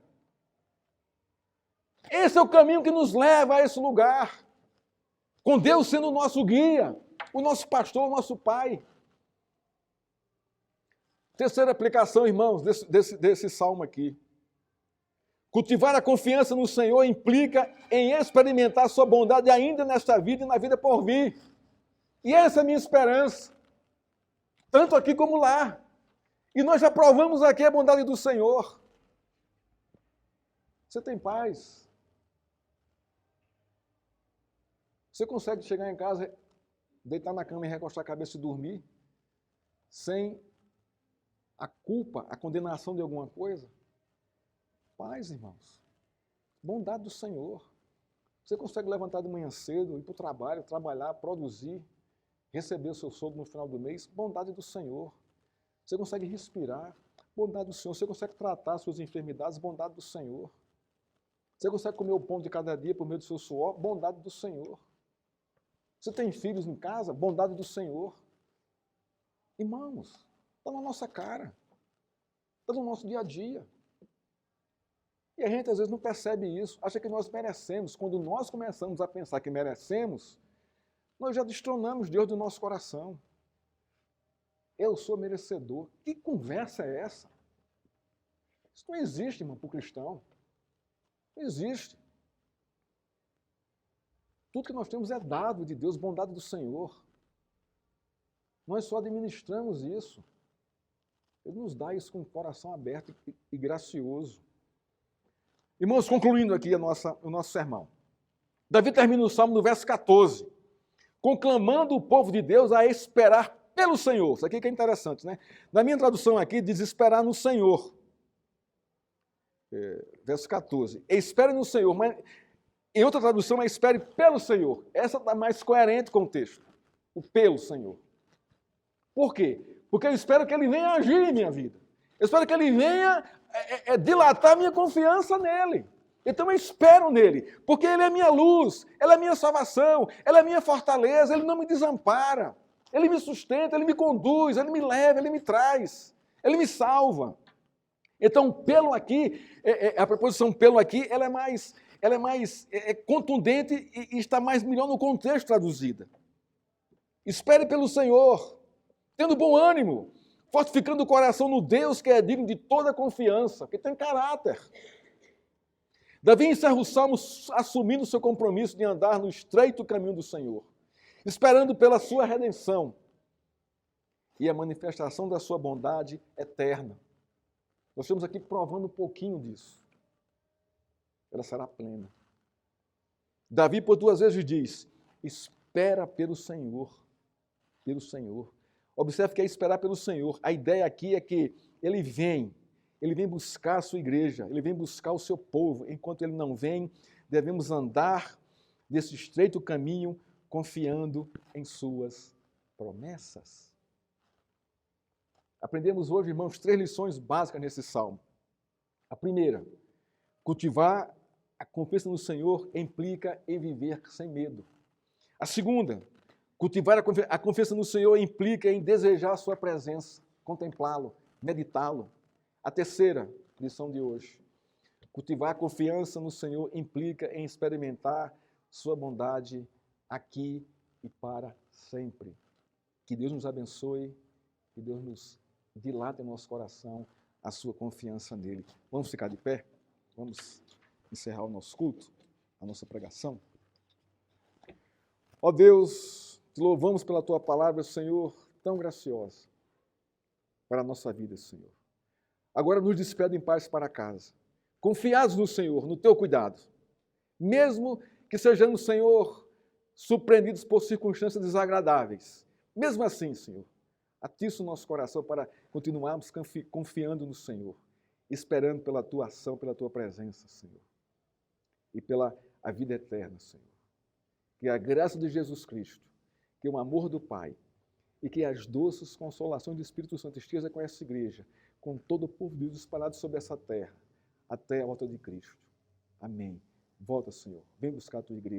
Esse é o caminho que nos leva a esse lugar, com Deus sendo o nosso guia, o nosso pastor, o nosso pai. Terceira aplicação, irmãos, desse salmo aqui. Cultivar a confiança no Senhor implica em experimentar a sua bondade ainda nesta vida e na vida por vir. E essa é a minha esperança, tanto aqui como lá. E nós já provamos aqui a bondade do Senhor. Você tem paz? Você consegue chegar em casa, deitar na cama e recostar a cabeça e dormir, sem a culpa, a condenação de alguma coisa? Paz, irmãos. Bondade do Senhor. Você consegue levantar de manhã cedo, ir para o trabalho, trabalhar, produzir, receber o seu soldo no final do mês? Bondade do Senhor. Você consegue respirar? Bondade do Senhor. Você consegue tratar suas enfermidades? Bondade do Senhor. Você consegue comer o pão de cada dia por meio do seu suor? Bondade do Senhor. Você tem filhos em casa? Bondade do Senhor. Irmãos, está na nossa cara. Está no nosso dia a dia. E a gente às vezes não percebe isso, acha que nós merecemos. Quando nós começamos a pensar que merecemos, nós já destronamos Deus do nosso coração. Eu sou merecedor. Que conversa é essa? Isso não existe, irmão, para o cristão. Não existe. Tudo que nós temos é dado de Deus, bondade do Senhor. Nós só administramos isso. Ele nos dá isso com o coração aberto e gracioso. Irmãos, concluindo aqui o nosso sermão. Davi termina o salmo no verso 14, conclamando o povo de Deus a esperar pelo Senhor. Isso aqui que é interessante, né? Na minha tradução aqui diz esperar no Senhor. Verso 14. Espere no Senhor, mas em outra tradução é espere pelo Senhor. Essa está mais coerente com o texto. O pelo Senhor. Por quê? Porque eu espero que Ele venha agir em minha vida. Eu espero que Ele venha dilatar minha confiança nele. Então eu espero nele, porque Ele é minha luz, Ele é minha salvação, Ele é minha fortaleza, Ele não me desampara, Ele me sustenta, Ele me conduz, Ele me leva, Ele me traz, Ele me salva. Então, pelo aqui, a preposição pelo aqui, ela é mais contundente e está mais melhor no contexto traduzida. Espere pelo Senhor, tendo bom ânimo, fortificando o coração no Deus que é digno de toda confiança, que tem caráter. Davi encerra o salmo assumindo seu compromisso de andar no estreito caminho do Senhor, esperando pela sua redenção e a manifestação da sua bondade eterna. Nós estamos aqui provando um pouquinho disso. Ela será plena. Davi, por 2 vezes, diz, espera pelo Senhor. Pelo Senhor. Observe que é esperar pelo Senhor. A ideia aqui é que Ele vem buscar a sua igreja, Ele vem buscar o seu povo. Enquanto Ele não vem, devemos andar nesse estreito caminho, confiando em suas promessas. Aprendemos hoje, irmãos, 3 lições básicas nesse salmo. A primeira, cultivar a confiança no Senhor implica em viver sem medo. A segunda, cultivar a confiança no Senhor implica em desejar a sua presença, contemplá-lo, meditá-lo. A terceira lição de hoje, cultivar a confiança no Senhor implica em experimentar sua bondade aqui e para sempre. Que Deus nos abençoe, que Deus nos dilate em nosso coração a sua confiança nele. Vamos ficar de pé? Vamos encerrar o nosso culto, a nossa pregação. Ó Deus, te louvamos pela tua palavra, Senhor, tão graciosa para a nossa vida, Senhor. Agora nos despede em paz para casa, confiados no Senhor, no teu cuidado. Mesmo que sejamos, Senhor, surpreendidos por circunstâncias desagradáveis. Mesmo assim, Senhor, atiça o nosso coração para continuarmos confiando no Senhor, esperando pela tua ação, pela tua presença, Senhor, e pela a vida eterna, Senhor. Que a graça de Jesus Cristo, que o amor do Pai e que as doces consolações do Espírito Santo estejam com essa igreja, com todo o povo de Deus espalhado sobre essa terra, até a volta de Cristo. Amém. Volta, Senhor. Vem buscar a tua igreja.